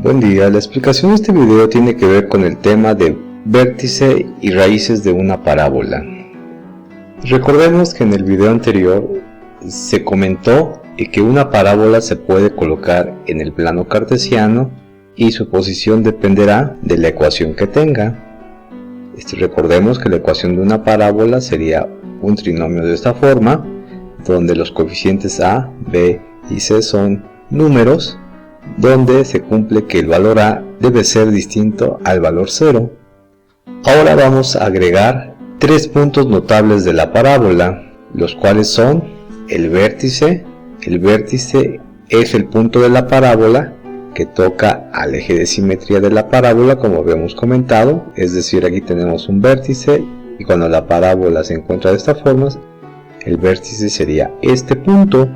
Buen día, la explicación de este video tiene que ver con el tema de vértice y raíces de una parábola. Recordemos que en el video anterior se comentó que una parábola se puede colocar en el plano cartesiano y su posición dependerá de la ecuación que tenga. Recordemos que la ecuación de una parábola sería un trinomio de esta forma, donde los coeficientes a, b y c son números, donde se cumple que el valor a debe ser distinto al valor 0. Ahora vamos a agregar tres puntos notables de la parábola, los cuales son el vértice. El vértice es el punto de la parábola que toca al eje de simetría de la parábola, como habíamos comentado, es decir, aquí tenemos un vértice y cuando la parábola se encuentra de esta forma, el vértice sería este punto.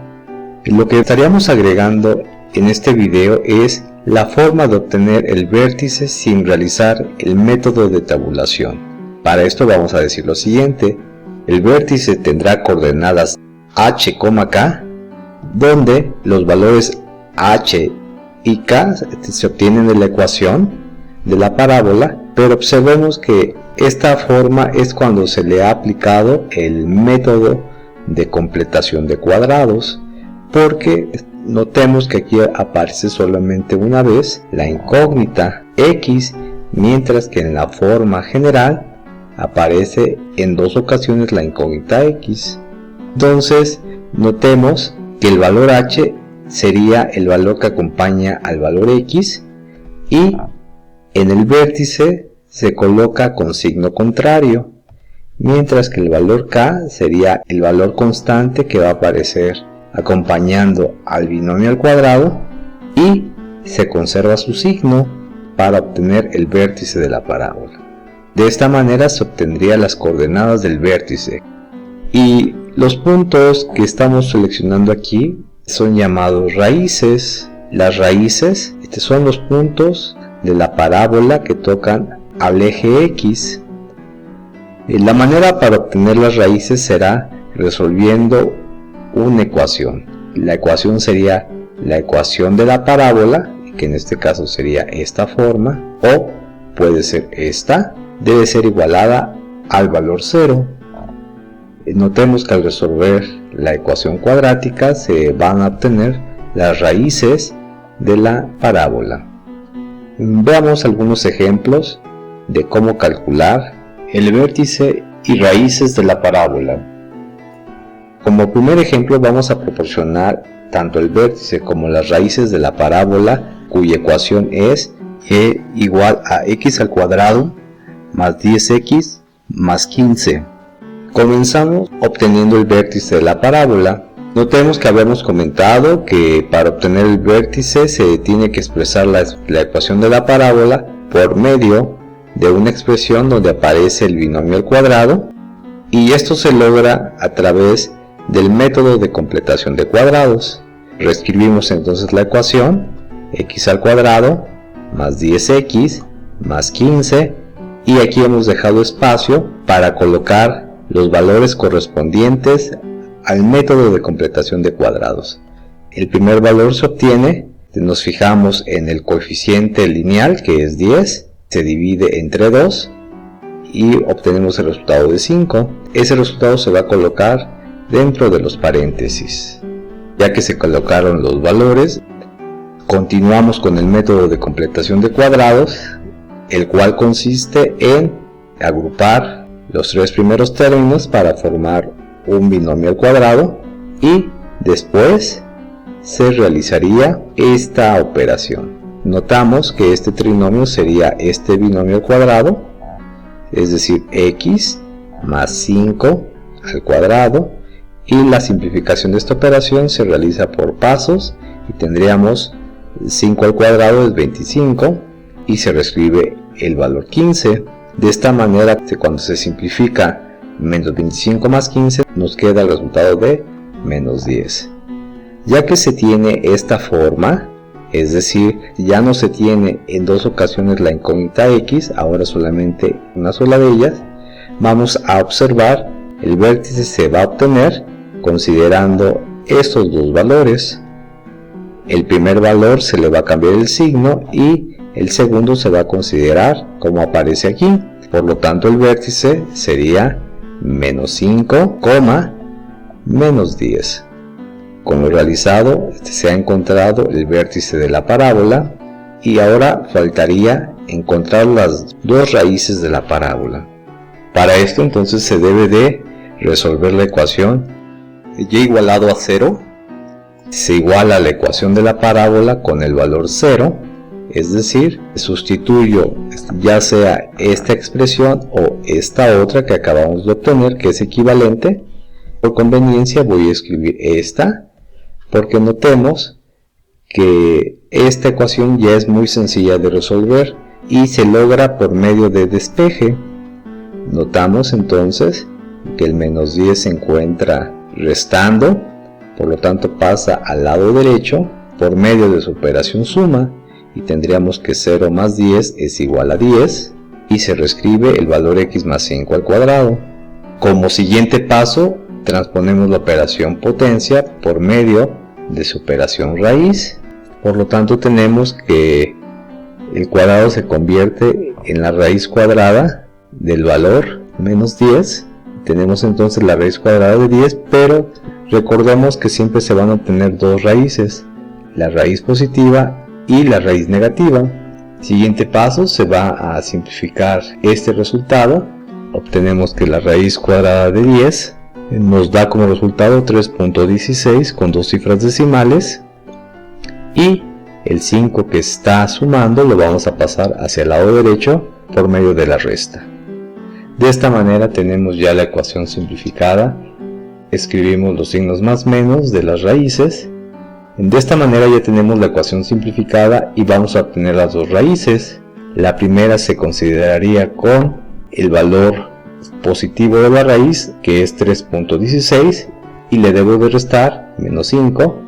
Lo que estaríamos agregando en este video es la forma de obtener el vértice sin realizar el método de tabulación. Para esto vamos a decir lo siguiente: el vértice tendrá coordenadas h, k, donde los valores h y k se obtienen de la ecuación de la parábola, pero observemos que esta forma es cuando se le ha aplicado el método de completación de cuadrados, porque notemos que aquí aparece solamente una vez la incógnita x, mientras que en la forma general aparece en dos ocasiones la incógnita x. Entonces notemos que el valor h sería el valor que acompaña al valor x y en el vértice se coloca con signo contrario, mientras que el valor k sería el valor constante que va a aparecer acompañando al binomio al cuadrado y se conserva su signo para obtener el vértice de la parábola. De esta manera se obtendrían las coordenadas del vértice, y los puntos que estamos seleccionando aquí son llamados raíces. Las raíces son los puntos de la parábola que tocan al eje x. La manera para obtener las raíces será resolviendo una ecuación. La ecuación sería la ecuación de la parábola, que en este caso sería esta forma, o puede ser esta, debe ser igualada al valor 0. Notemos que al resolver la ecuación cuadrática se van a obtener las raíces de la parábola. Veamos algunos ejemplos de cómo calcular el vértice y raíces de la parábola. Como primer ejemplo vamos a proporcionar tanto el vértice como las raíces de la parábola, cuya ecuación es e igual a x al cuadrado más 10x más 15. Comenzamos obteniendo el vértice de la parábola. Notemos que habíamos comentado que para obtener el vértice se tiene que expresar la ecuación de la parábola por medio de una expresión donde aparece el binomio al cuadrado, y esto se logra a través del método de completación de cuadrados. Reescribimos entonces la ecuación: x al cuadrado más 10x más 15, y aquí hemos dejado espacio para colocar los valores correspondientes al método de completación de cuadrados. El primer valor se obtiene, nos fijamos en el coeficiente lineal, que es 10, se divide entre 2 y obtenemos el resultado de 5. Ese resultado se va a colocar dentro de los paréntesis. Ya que se colocaron los valores, continuamos con el método de completación de cuadrados, el cual consiste en agrupar los tres primeros términos para formar un binomio al cuadrado, y después se realizaría esta operación. Notamos que este trinomio sería este binomio al cuadrado, es decir, x más 5 al cuadrado, y la simplificación de esta operación se realiza por pasos y tendríamos 5 al cuadrado es 25 y se reescribe el valor 15. De esta manera, cuando se simplifica menos 25 más 15, nos queda el resultado de menos 10. Ya que se tiene esta forma, es decir, ya no se tiene en dos ocasiones la incógnita x, ahora solamente una sola de ellas, vamos a observar el vértice se va a obtener considerando estos dos valores. el primer valor se le va a cambiar el signo y el segundo se va a considerar como aparece aquí. Por lo tanto, el vértice sería menos 5, menos 10. Con lo realizado, se ha encontrado el vértice de la parábola y ahora faltaría encontrar las dos raíces de la parábola. Para esto entonces se debe de resolver la ecuación y igualado a 0 se iguala la ecuación de la parábola con el valor 0, es decir, sustituyo ya sea esta expresión o esta otra que acabamos de obtener, que es equivalente. Por conveniencia voy a escribir esta, porque notemos que esta ecuación ya es muy sencilla de resolver y se logra por medio de despeje. Notamos entonces que el menos 10 se encuentra restando, por lo tanto pasa al lado derecho por medio de su operación suma y tendríamos que 0 más 10 es igual a 10 y se reescribe el valor x más 5 al cuadrado. Como siguiente paso, transponemos la operación potencia por medio de su operación raíz, por lo tanto tenemos que el cuadrado se convierte en la raíz cuadrada del valor menos 10. Tenemos entonces la raíz cuadrada de 10, pero recordemos que siempre se van a obtener dos raíces, la raíz positiva y la raíz negativa. Siguiente paso, se va a simplificar este resultado. Obtenemos que la raíz cuadrada de 10 nos da como resultado 3.16 con dos cifras decimales y el 5 que está sumando lo vamos a pasar hacia el lado derecho por medio de la resta. De esta manera tenemos ya la ecuación simplificada. Escribimos los signos más menos de las raíces. De esta manera ya tenemos la ecuación simplificada y vamos a obtener las dos raíces. La primera se consideraría con el valor positivo de la raíz, que es 3.16, y le debo de restar menos 5,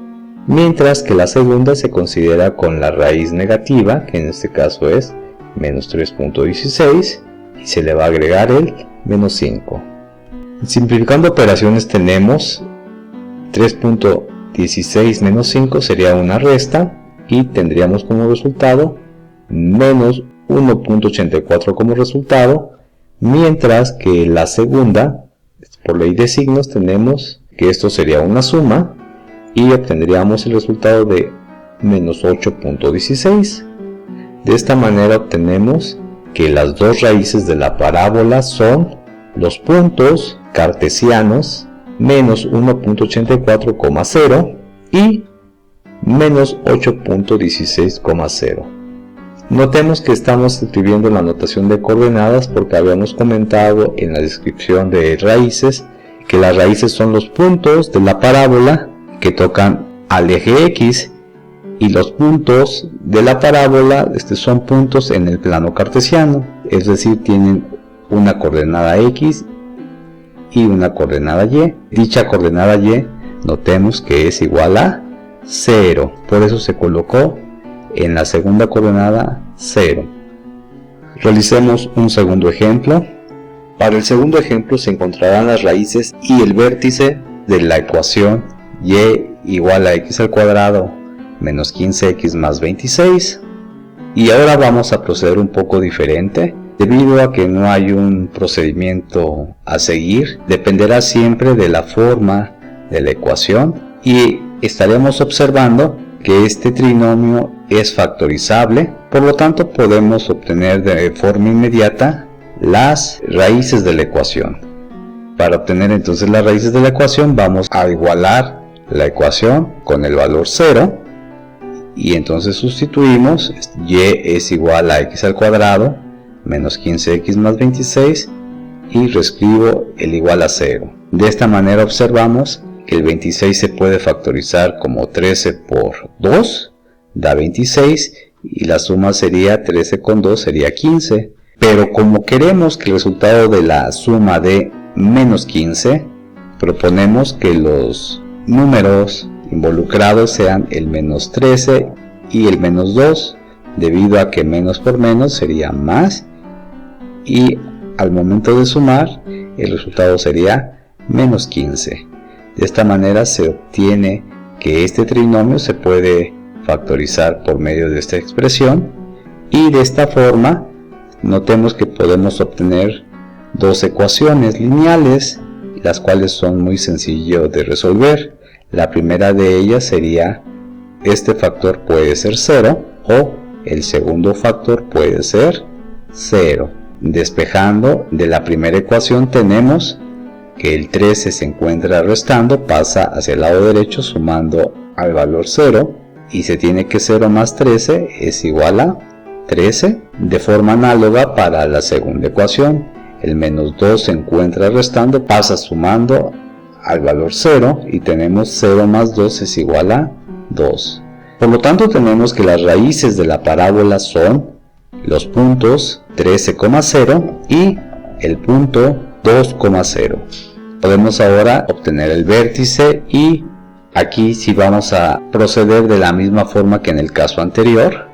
mientras que la segunda se considera con la raíz negativa, que en este caso es menos 3.16, y se le va a agregar el menos 5. Simplificando operaciones tenemos 3.16 menos 5 sería una resta y tendríamos como resultado menos 1.84 como resultado, mientras que la segunda, por ley de signos, tenemos que esto sería una suma y obtendríamos el resultado de menos 8.16. De esta manera obtenemos que las dos raíces de la parábola son los puntos cartesianos menos 1.84,0 y menos 8.16,0. Notemos que estamos escribiendo la notación de coordenadas porque habíamos comentado en la descripción de raíces que las raíces son los puntos de la parábola que tocan al eje X y los puntos de la parábola son puntos en el plano cartesiano, es decir, tienen una coordenada X y una coordenada Y. Dicha coordenada Y notemos que es igual a 0, por eso se colocó en la segunda coordenada 0. Realicemos un segundo ejemplo. Para el segundo ejemplo se encontrarán las raíces y el vértice de la ecuación y igual a x al cuadrado menos 15x más 26. Y ahora vamos a proceder un poco diferente. Debido a que no hay un procedimiento a seguir, dependerá siempre de la forma de la ecuación y estaremos observando que este trinomio es factorizable, por lo tanto podemos obtener de forma inmediata las raíces de la ecuación. Para obtener entonces las raíces de la ecuación vamos a igualar la ecuación con el valor 0 y entonces sustituimos y es igual a x al cuadrado menos 15x más 26 y reescribo el igual a 0. De esta manera observamos que el 26 se puede factorizar como 13 por 2, da 26 y la suma sería 13 con 2 sería 15. Pero como queremos que el resultado de la suma dé menos 15, proponemos que los números involucrados sean el menos 13 y el menos 2, debido a que menos por menos sería más y al momento de sumar el resultado sería menos 15. De esta manera se obtiene que este trinomio se puede factorizar por medio de esta expresión, y de esta forma notemos que podemos obtener dos ecuaciones lineales, las cuales son muy sencillo de resolver. La primera de ellas sería: este factor puede ser 0 o el segundo factor puede ser 0. Despejando de la primera ecuación tenemos que el 13 se encuentra restando, pasa hacia el lado derecho sumando al valor 0, y se tiene que 0 más 13 es igual a 13. De forma análoga para la segunda ecuación, el menos 2 se encuentra restando, pasa sumando al valor 0 y tenemos 0 más 2 es igual a 2. Por lo tanto tenemos que las raíces de la parábola son los puntos 13,0 y el punto 2,0. Podemos ahora obtener el vértice, y aquí sí vamos a proceder de la misma forma que en el caso anterior,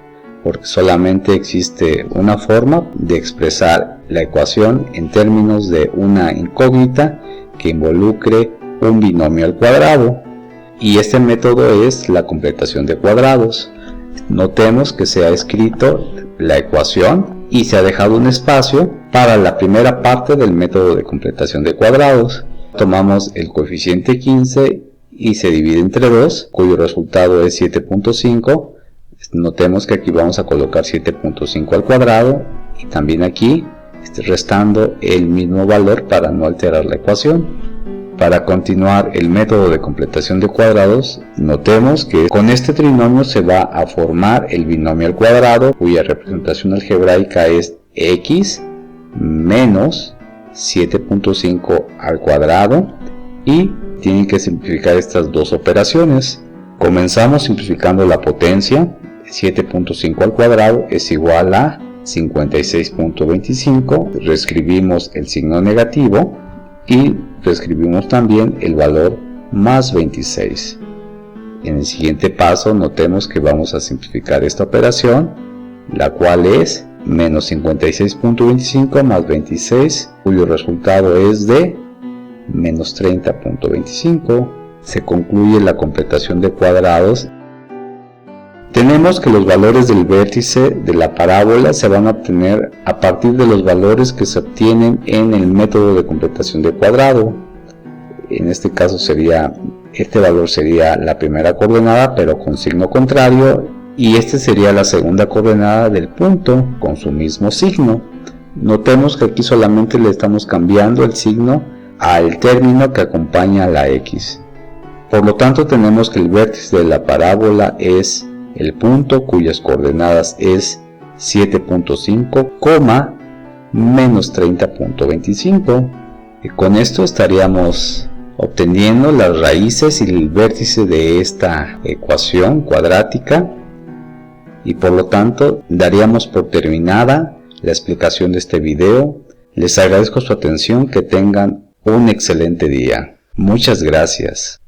porque solamente existe una forma de expresar la ecuación en términos de una incógnita que involucre un binomio al cuadrado, y este método es la completación de cuadrados. Notemos que se ha escrito la ecuación y se ha dejado un espacio para la primera parte del método de completación de cuadrados. Tomamos el coeficiente 15 y se divide entre 2, cuyo resultado es 7.5. Notemos que aquí vamos a colocar 7.5 al cuadrado, y también aquí restando el mismo valor para no alterar la ecuación. Para continuar el método de completación de cuadrados, notemos que con este trinomio se va a formar el binomio al cuadrado, cuya representación algebraica es x menos 7.5 al cuadrado, y tienen que simplificar estas dos operaciones. Comenzamos simplificando la potencia. 7.5 al cuadrado es igual a 56.25, reescribimos el signo negativo y reescribimos también el valor más 26. En el siguiente paso notemos que vamos a simplificar esta operación, la cual es menos 56.25 más 26, cuyo resultado es de menos 30.25. Se concluye la completación de cuadrados. Tenemos que los valores del vértice de la parábola se van a obtener a partir de los valores que se obtienen en el método de completación de cuadrado. En este caso este valor sería la primera coordenada, pero con signo contrario, y este sería la segunda coordenada del punto con su mismo signo. Notemos que aquí solamente le estamos cambiando el signo al término que acompaña a la x. Por lo tanto tenemos que el vértice de la parábola es el punto cuyas coordenadas es 7.5, menos 30.25. y con esto estaríamos obteniendo las raíces y el vértice de esta ecuación cuadrática, y por lo tanto daríamos por terminada la explicación de este video. Les agradezco su atención, que tengan un excelente día. Muchas gracias.